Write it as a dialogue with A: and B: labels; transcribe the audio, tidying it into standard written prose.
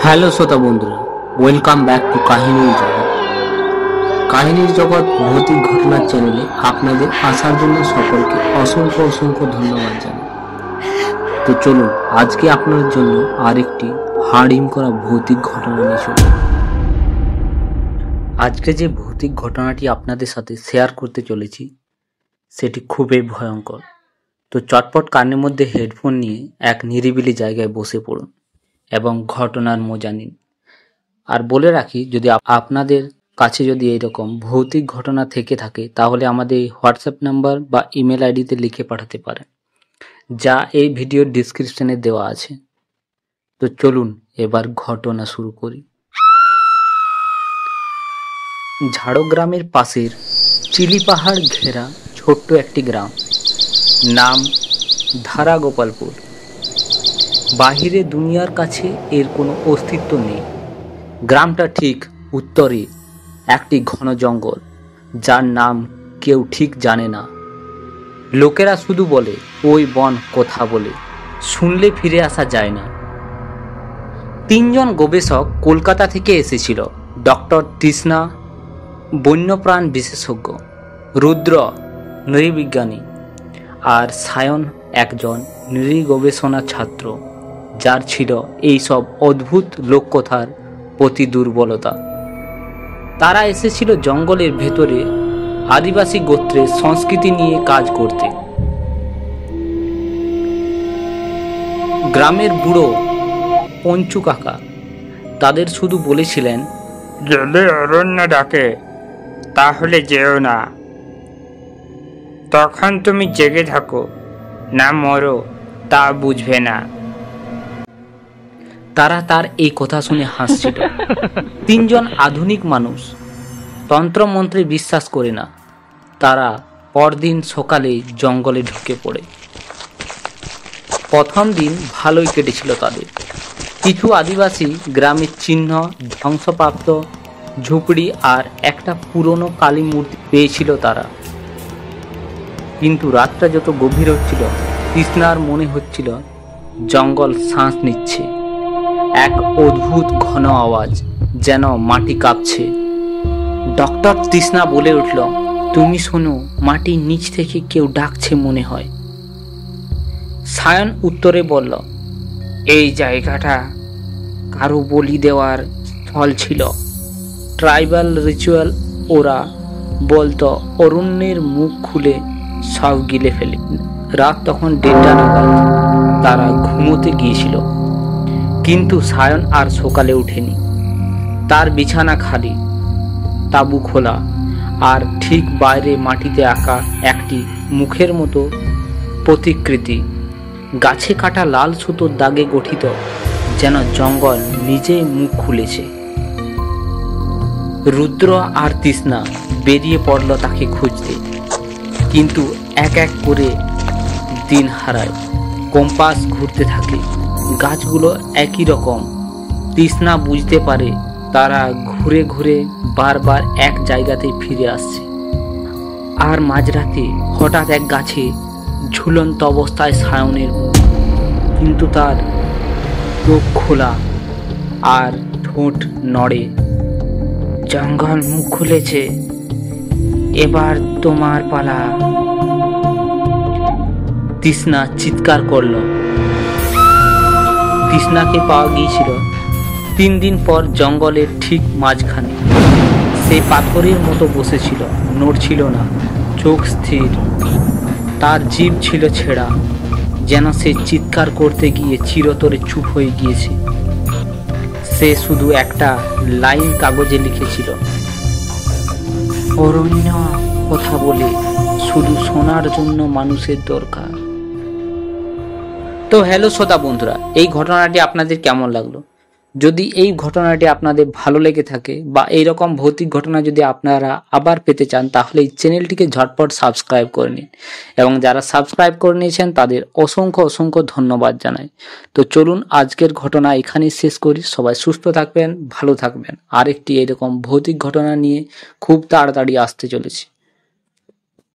A: Hello শ্রোতা বন্ধুরা, welcome back to কাহিনীর জগৎ। কাহিনীর জগৎ ভৌতিক ঘটনার চ্যানেলে আপনাদের আসার জন্য সকলকে অসংখ্য অসংখ্য ধন্যবাদ জানাই। তো চলুন আজকে আপনার জন্য আরেকটি হাড়হিম করা ভৌতিক ঘটনা নিয়ে চলুন। আজকে যে ভৌতিক ঘটনাটি আপনাদের সাথে শেয়ার করতে চলেছি সেটি খুবই ভয়ঙ্কর। তো চটপট কানের মধ্যে হেডফোন নিয়ে এক নিরিবিলি জায়গায় বসে পড়ুন এবং ঘটনার মজা নিন। আর বলে রাখি, যদি আপনাদের কাছে যদি এইরকম ভৌতিক ঘটনা থেকে থাকে তাহলে আমাদের হোয়াটসঅ্যাপ নাম্বার বা ইমেল আইডিতে লিখে পাঠাতে পারেন, যা এই ভিডিওর ডিসক্রিপশনে দেওয়া আছে। তো চলুন এবার ঘটনা শুরু করি। ঝাড়গ্রামের পাশের চিলি পাহাড় ঘেরা ছোট্ট একটি গ্রাম, নাম ধারা গোপালপুর। বাহিরে দুনিয়ার কাছে এর কোনো অস্তিত্ব নেই। গ্রামটা ঠিক উত্তরে একটি ঘন জঙ্গল, যার নাম কেউ ঠিক জানে না। লোকেরা শুধু বলে ওই বন কথা বলে, শুনলে ফিরে আসা যায় না। তিনজন গবেষক কলকাতা থেকে এসেছিল। ডক্টর তৃষ্ণা, বন্যপ্রাণ বিশেষজ্ঞ; রুদ্র, নৃবিজ্ঞানী; আর সায়ন, একজন নৃগবেষণা ছাত্র, যার ছিল এইসব অদ্ভুত লোককথার প্রতি দুর্বলতা। তারা এসেছিল জঙ্গলের ভেতরে আদিবাসী গোত্রের সংস্কৃতি নিয়ে কাজ করতে। গ্রামের বুড়ো পঞ্চু কাকা তাদের শুধু বলেছিলেন,
B: যদি অরণ্য ডাকে তাহলে যেও না, তখন তুমি জেগে থাকো না মরো তা বুঝবে না।
A: তারা তার এই কথা শুনে হাসছিল। তিনজন আধুনিক মানুষ তন্ত্রমন্ত্রে বিশ্বাস করে না। তারা পরদিন সকালে জঙ্গলে ঢুকে পড়ে। প্রথম দিন ভালোই কেটেছিল তাদের। কিছু আদিবাসী গ্রামের চিহ্ন, ধ্বংসপ্রাপ্ত ঝুপড়ি আর একটা পুরনো কালী মূর্তি পেয়েছিল তারা। কিন্তু রাতটা যত গভীর হচ্ছিল, তৃষ্ণার মনে হচ্ছিল জঙ্গল শ্বাস নিচ্ছে। এক অদ্ভুত ঘন আওয়াজ, যেন মাটি কাঁপছে। ডক্টর তৃষ্ণা বলে উঠল, তুমি শোনো, মাটির নিচ থেকে কেউ ডাকছে মনে হয়। সায়ন উত্তরে বলল,
B: এই জায়গাটা
A: কারো বলি দেওয়ার স্থল ছিল। Tribal ritual. ওরা বলতো অরণ্যের মুখ খুলে সব গিলে ফেলে। রাত তখন 1:30 নাগাদ। তারা ঘুমোতে গিয়েছিল, কিন্তু সায়ন আর সকালে ওঠেনি। তার বিছানা খালি, তাঁবু খোলা, আর ঠিক বাইরে মাটিতে আঁকা একটি মুখের মতো প্রতিকৃতি, গাছে কাটা লাল সুতোর দাগে গঠিত, যেন জঙ্গল নিজেই মুখ খুলেছে। রুদ্র আর তৃষ্ণা বেরিয়ে পড়ল তাকে খুঁজতে, কিন্তু এক এক করে দিন হারায়। কম্পাস ঘুরতে থাকে। গাছগুলো একই রকম। তৃষ্ণা বুঝতে পারে তারা ঘুরে ঘুরে বারবার এক জায়গাতেই ফিরে আসছে। আর মাঝরাতে হঠাৎ এক গাছে ঝুলন্ত অবস্থায় সায়নের মুখ, কিন্তু তার চোখ খোলা আর ঠোঁট নড়ে। জঙ্গল মুখ খুলেছে, এবার তোমার পালা, তৃষ্ণা চিৎকার করল। তৃষ্ণাকে পাওয়া গিয়েছিল 3 দিন পর জঙ্গলের ঠিক মাঝখানে। সে পাথরের মতো বসেছিল, নড়ছিল না, চোখ স্থির। তার জিভ ছিল ছেঁড়া, যেন সে চিৎকার করতে গিয়ে চিরতরে চুপ হয়ে গিয়েছে। সে শুধু একটা লাইন কাগজে লিখেছিল, অরণ্য কথা বলে, শুধু শোনার জন্য মানুষের দরকার। তো হ্যালো শ্রোতা বন্ধুরা, এই ঘটনাটি আপনাদের কেমন লাগলো? যদি এই ঘটনাটি আপনাদের ভালো লেগে থাকে বা এইরকম ভৌতিক ঘটনা যদি আপনারা আবার পেতে চান, তাহলে এই চ্যানেলটিকে ঝটপট সাবস্ক্রাইব করে নিন। এবং যারা সাবস্ক্রাইব করে নিয়েছেন তাদের অসংখ্য অসংখ্য ধন্যবাদ জানাই। তো চলুন আজকের ঘটনা এখানেই শেষ করি। সবাই সুস্থ থাকবেন, ভালো থাকবেন। আরেকটি এরকম ভৌতিক ঘটনা নিয়ে খুব তাড়াতাড়ি আসতে চলেছি।